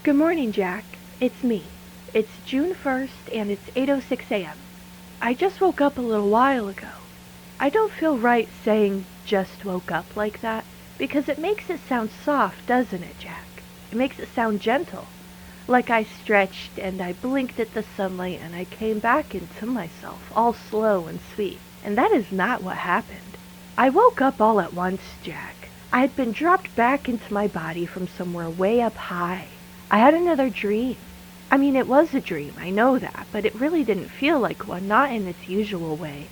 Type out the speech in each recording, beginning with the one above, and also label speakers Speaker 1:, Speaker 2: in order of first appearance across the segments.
Speaker 1: Good morning, Jack. It's me. It's June 1st and it's 8:06 a.m. I just woke up a little while ago. I don't feel right saying just woke up like that because it makes it sound soft, doesn't it, Jack? It makes it sound gentle. Like I stretched and I blinked at the sunlight and I came back into myself, all slow and sweet. And that is not what happened. I woke up all at once, Jack. I had been dropped back into my body from somewhere way up high. I had another dream. I mean, it was a dream, I know that, but it really didn't feel like one, not in its usual way.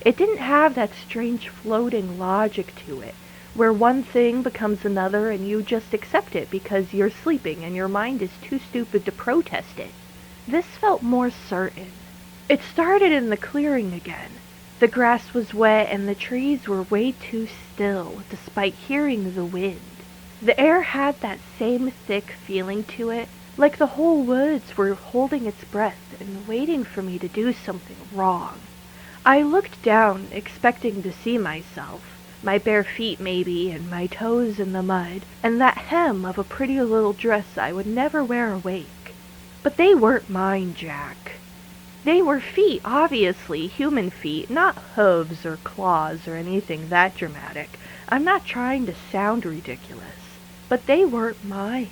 Speaker 1: It didn't have that strange floating logic to it, where one thing becomes another and you just accept it because you're sleeping and your mind is too stupid to protest it. This felt more certain. It started in the clearing again. The grass was wet and the trees were way too still, despite hearing the wind. The air had that same thick feeling to it, like the whole woods were holding its breath and waiting for me to do something wrong. I looked down, expecting to see myself, my bare feet maybe, and my toes in the mud, and that hem of a pretty little dress I would never wear awake. But they weren't mine, Jack. They were feet, obviously, human feet, not hooves or claws or anything that dramatic. I'm not trying to sound ridiculous. But they weren't mine,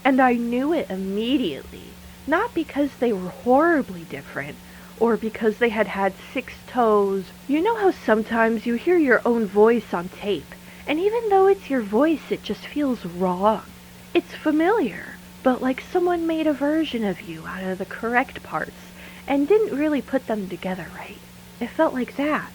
Speaker 1: and I knew it immediately, not because they were horribly different, or because they had had 6 toes. You know how sometimes you hear your own voice on tape, and even though it's your voice, it just feels wrong. It's familiar, but like someone made a version of you out of the correct parts, and didn't really put them together right. It felt like that.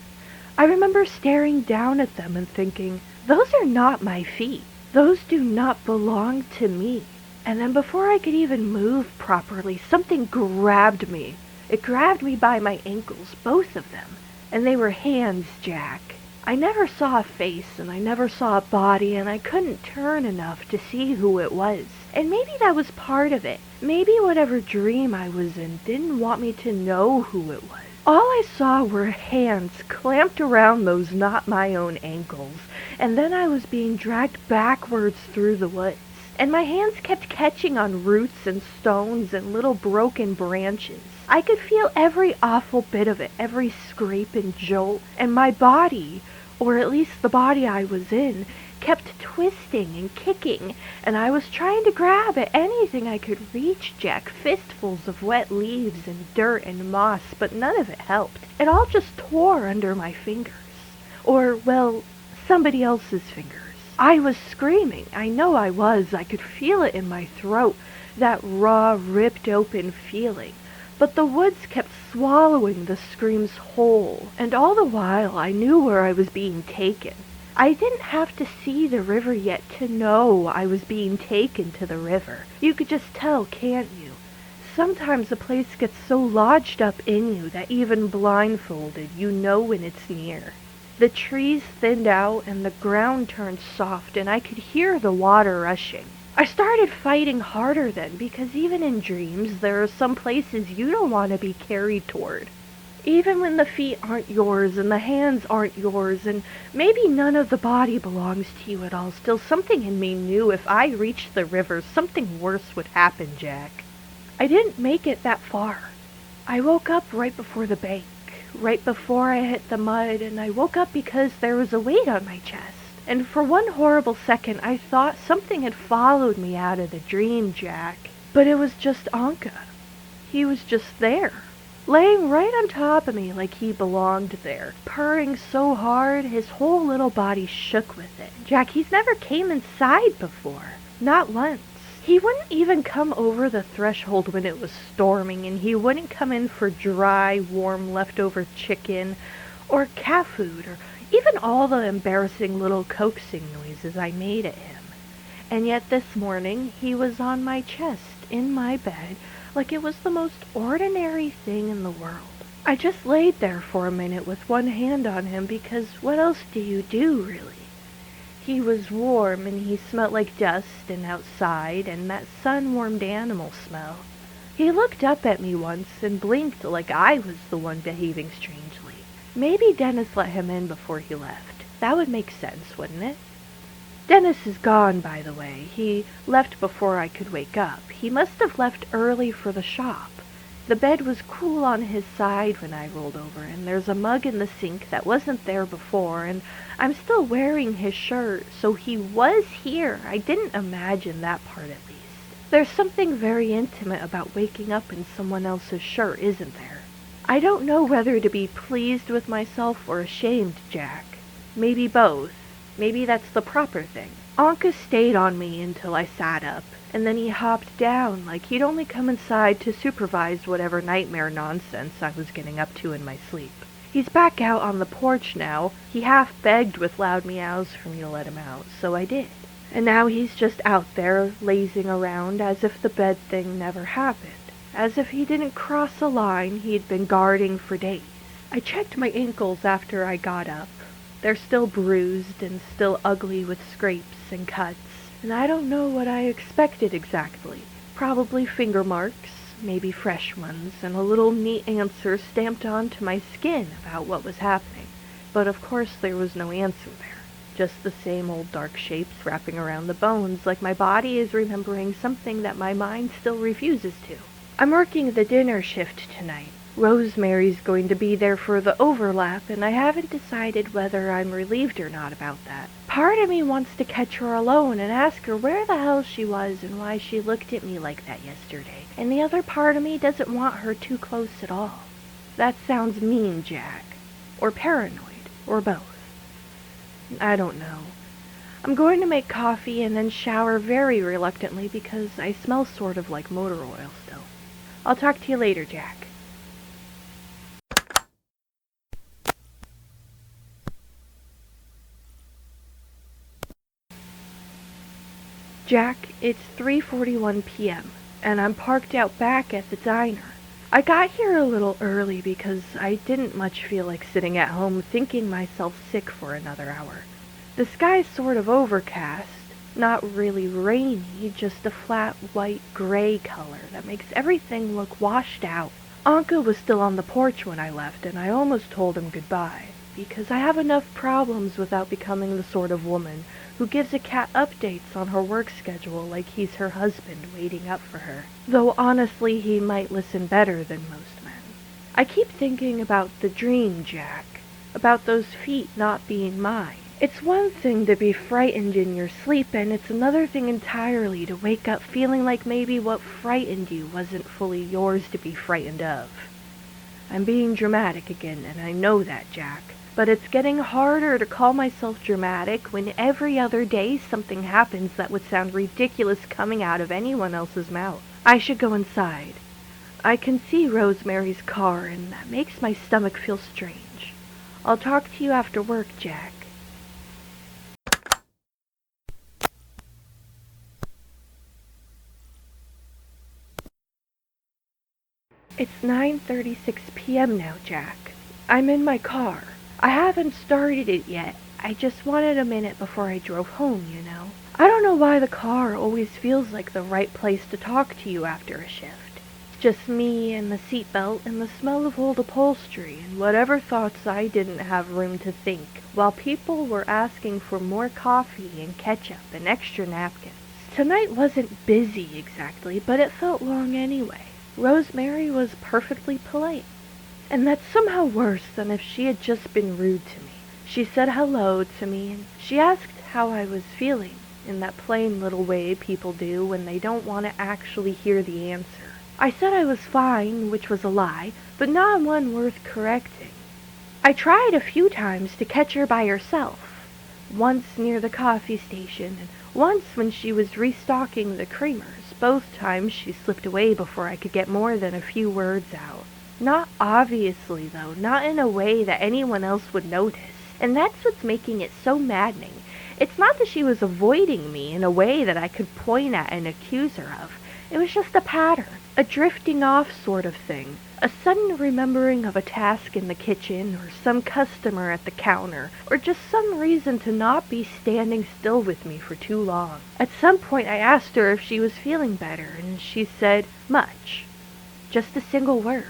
Speaker 1: I remember staring down at them and thinking, those are not my feet. Those do not belong to me. And then before I could even move properly, something grabbed me. It grabbed me by my ankles, both of them. And they were hands, Jack. I never saw a face, and I never saw a body, and I couldn't turn enough to see who it was. And maybe that was part of it. Maybe whatever dream I was in didn't want me to know who it was. All I saw were hands clamped around those not my own ankles, and then I was being dragged backwards through the woods, and my hands kept catching on roots and stones and little broken branches. I could feel every awful bit of it, every scrape and jolt, and my body, or at least the body I was in, kept twisting and kicking, and I was trying to grab at anything I could reach, Jack, fistfuls of wet leaves and dirt and moss, but none of it helped. It all just tore under my fingers. Or, well, somebody else's fingers. I was screaming. I know I was. I could feel it in my throat, that raw, ripped open feeling. But the woods kept swallowing the screams whole, and all the while I knew where I was being taken. I didn't have to see the river yet to know I was being taken to the river. You could just tell, can't you? Sometimes a place gets so lodged up in you that even blindfolded, you know when it's near. The trees thinned out and the ground turned soft, and I could hear the water rushing. I started fighting harder then, because even in dreams there are some places you don't want to be carried toward. Even when the feet aren't yours and the hands aren't yours and maybe none of the body belongs to you at all, still something in me knew if I reached the river, something worse would happen, Jack. I didn't make it that far. I woke up right before the bank, right before I hit the mud, and I woke up because there was a weight on my chest. And for one horrible second, I thought something had followed me out of the dream, Jack. But it was just Anka. He was just there, laying right on top of me like he belonged there, purring so hard his whole little body shook with it. Jack, he's never came inside before. Not once. He wouldn't even come over the threshold when it was storming, and he wouldn't come in for dry, warm, leftover chicken, or cat food, or even all the embarrassing little coaxing noises I made at him. And yet this morning he was on my chest, in my bed, like it was the most ordinary thing in the world. I just laid there for a minute with one hand on him because what else do you do, really? He was warm and he smelled like dust and outside and that sun-warmed animal smell. He looked up at me once and blinked like I was the one behaving strangely. Maybe Dennis let him in before he left. That would make sense, wouldn't it? Dennis is gone, by the way. He left before I could wake up. He must have left early for the shop. The bed was cool on his side when I rolled over, and there's a mug in the sink that wasn't there before, and I'm still wearing his shirt, so he was here. I didn't imagine that part at least. There's something very intimate about waking up in someone else's shirt, isn't there? I don't know whether to be pleased with myself or ashamed, Jack. Maybe both. Maybe that's the proper thing. Anka stayed on me until I sat up, and then he hopped down like he'd only come inside to supervise whatever nightmare nonsense I was getting up to in my sleep. He's back out on the porch now. He half begged with loud meows for me to let him out, so I did. And now he's just out there, lazing around as if the bed thing never happened. As if he didn't cross a line he'd been guarding for days. I checked my ankles after I got up. They're still bruised and still ugly with scrapes and cuts, and I don't know what I expected exactly. Probably finger marks, maybe fresh ones, and a little neat answer stamped onto my skin about what was happening. But of course there was no answer there. Just the same old dark shapes wrapping around the bones, like my body is remembering something that my mind still refuses to. I'm working the dinner shift tonight. Rosemary's going to be there for the overlap, and I haven't decided whether I'm relieved or not about that. Part of me wants to catch her alone and ask her where the hell she was and why she looked at me like that yesterday. And the other part of me doesn't want her too close at all. That sounds mean, Jack. Or paranoid. Or both. I don't know. I'm going to make coffee and then shower very reluctantly because I smell sort of like motor oil still. I'll talk to you later, Jack. Jack, it's 3:41 p.m., and I'm parked out back at the diner. I got here a little early because I didn't much feel like sitting at home thinking myself sick for another hour. The sky's sort of overcast, not really rainy, just a flat white gray color that makes everything look washed out. Anka was still on the porch when I left, and I almost told him goodbye, because I have enough problems without becoming the sort of woman who gives a cat updates on her work schedule like he's her husband waiting up for her. Though honestly, he might listen better than most men. I keep thinking about the dream, Jack. About those feet not being mine. It's one thing to be frightened in your sleep, and it's another thing entirely to wake up feeling like maybe what frightened you wasn't fully yours to be frightened of. I'm being dramatic again, and I know that, Jack. But it's getting harder to call myself dramatic when every other day something happens that would sound ridiculous coming out of anyone else's mouth. I should go inside. I can see Rosemary's car, and that makes my stomach feel strange. I'll talk to you after work, Jack. It's 9:36 p.m. now, Jack. I'm in my car. I haven't started it yet. I just wanted a minute before I drove home, you know. I don't know why the car always feels like the right place to talk to you after a shift. It's just me and the seatbelt and the smell of old upholstery and whatever thoughts I didn't have room to think, while people were asking for more coffee and ketchup and extra napkins. Tonight wasn't busy exactly, but it felt long anyway. Rosemary was perfectly polite. And that's somehow worse than if she had just been rude to me. She said hello to me, and she asked how I was feeling, in that plain little way people do when they don't want to actually hear the answer. I said I was fine, which was a lie, but not one worth correcting. I tried a few times to catch her by herself, once near the coffee station, and once when she was restocking the creamers. Both times she slipped away before I could get more than a few words out. Not obviously, though, not in a way that anyone else would notice. And that's what's making it so maddening. It's not that she was avoiding me in a way that I could point at and accuse her of. It was just a pattern, a drifting off sort of thing, a sudden remembering of a task in the kitchen, or some customer at the counter, or just some reason to not be standing still with me for too long. At some point I asked her if she was feeling better, and she said, much. Just a single word.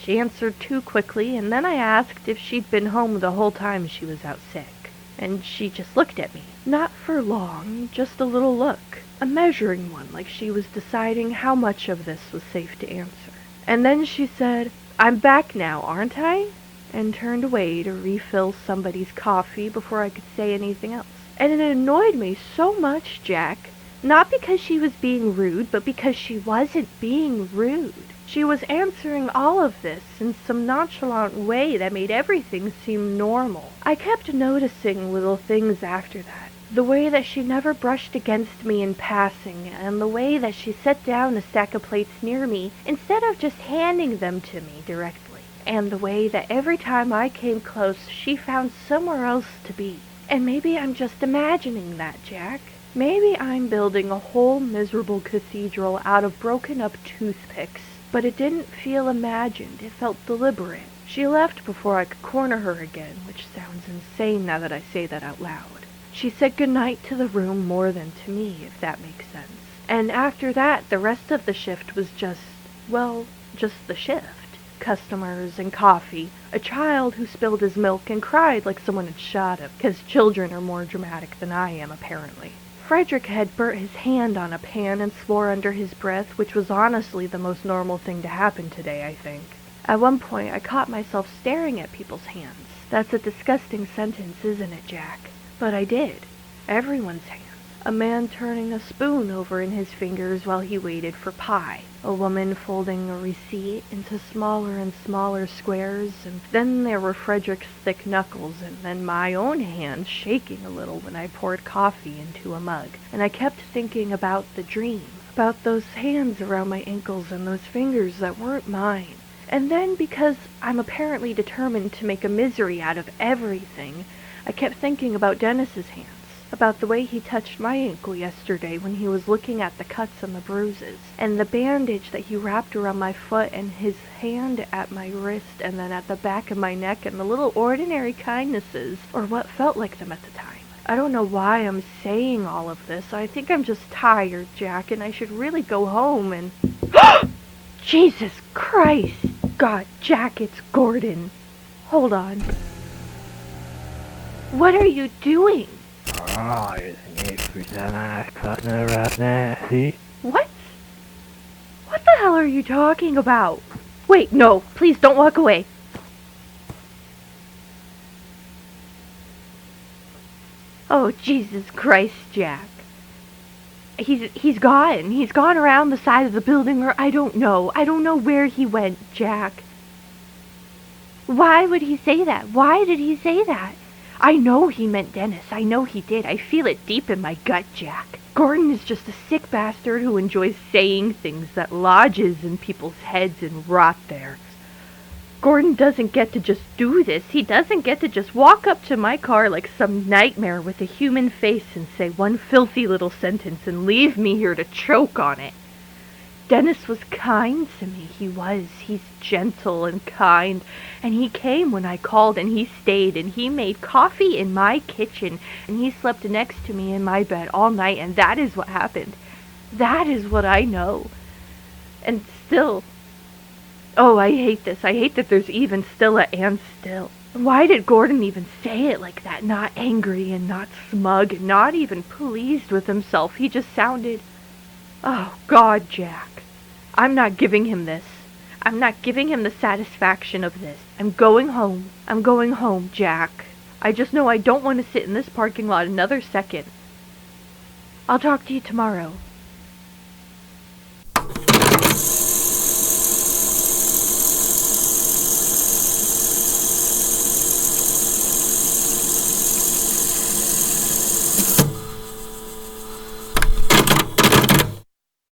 Speaker 1: She answered too quickly, and then I asked if she'd been home the whole time she was out sick. And she just looked at me, Not for long, just a little look. A measuring one, like she was deciding how much of this was safe to answer. And then she said, "I'm back now, aren't I?" and turned away to refill somebody's coffee before I could say anything else. And it annoyed me so much, Jack. Not because she was being rude, but because she wasn't being rude. She was answering all of this in some nonchalant way that made everything seem normal. I kept noticing little things after that. The way that she never brushed against me in passing, and the way that she set down a stack of plates near me instead of just handing them to me directly. And the way that every time I came close, she found somewhere else to be. And maybe I'm just imagining that, Jack. Maybe I'm building a whole miserable cathedral out of broken up toothpicks. But it didn't feel imagined, it felt deliberate. She left before I could corner her again, which sounds insane now that I say that out loud. She said goodnight to the room more than to me, if that makes sense. And after that, the rest of the shift was just the shift. Customers and coffee, a child who spilled his milk and cried like someone had shot him, because children are more dramatic than I am, apparently. Frederick had burnt his hand on a pan and swore under his breath, which was honestly the most normal thing to happen today, I think. At one point, I caught myself staring at people's hands. That's a disgusting sentence, isn't it, Jack? But I did. Everyone's hands. A man turning a spoon over in his fingers while he waited for pie. A woman folding a receipt into smaller and smaller squares, and then there were Frederick's thick knuckles, and then my own hand shaking a little when I poured coffee into a mug. And I kept thinking about the dream, about those hands around my ankles and those fingers that weren't mine. And then, because I'm apparently determined to make a misery out of everything, I kept thinking about Dennis's hands, about the way he touched my ankle yesterday when he was looking at the cuts and the bruises, and the bandage that he wrapped around my foot, and his hand at my wrist and then at the back of my neck, and the little ordinary kindnesses, or what felt like them at the time. I don't know why I'm saying all of this. I think I'm just tired, Jack, and I should really go home and... Jesus Christ! God, Jack, it's Gordon. Hold on. What are you doing?
Speaker 2: Oh, isn't it pretty nice cutting her up there, see?
Speaker 1: What? What the hell are you talking about? Wait, no, please don't walk away. Oh, Jesus Christ, Jack. He's gone. He's gone around the side of the building, or I don't know. I don't know where he went, Jack. Why would he say that? Why did he say that? I know he meant Dennis. I know he did. I feel it deep in my gut, Jack. Gordon is just a sick bastard who enjoys saying things that lodges in people's heads and rot there. Gordon doesn't get to just do this. He doesn't get to just walk up to my car like some nightmare with a human face and say one filthy little sentence and leave me here to choke on it. Dennis was kind to me. He was. He's gentle and kind. And he came when I called, and he stayed, and he made coffee in my kitchen, and he slept next to me in my bed all night, and that is what happened. That is what I know. And still... Oh, I hate this. I hate that there's even still a and still. Why did Gordon even say it like that? Not angry and not smug, and not even pleased with himself. He just sounded... Oh, God, Jack. I'm not giving him this. I'm not giving him the satisfaction of this. I'm going home. I'm going home, Jack. I just know I don't want to sit in this parking lot another second. I'll talk to you tomorrow.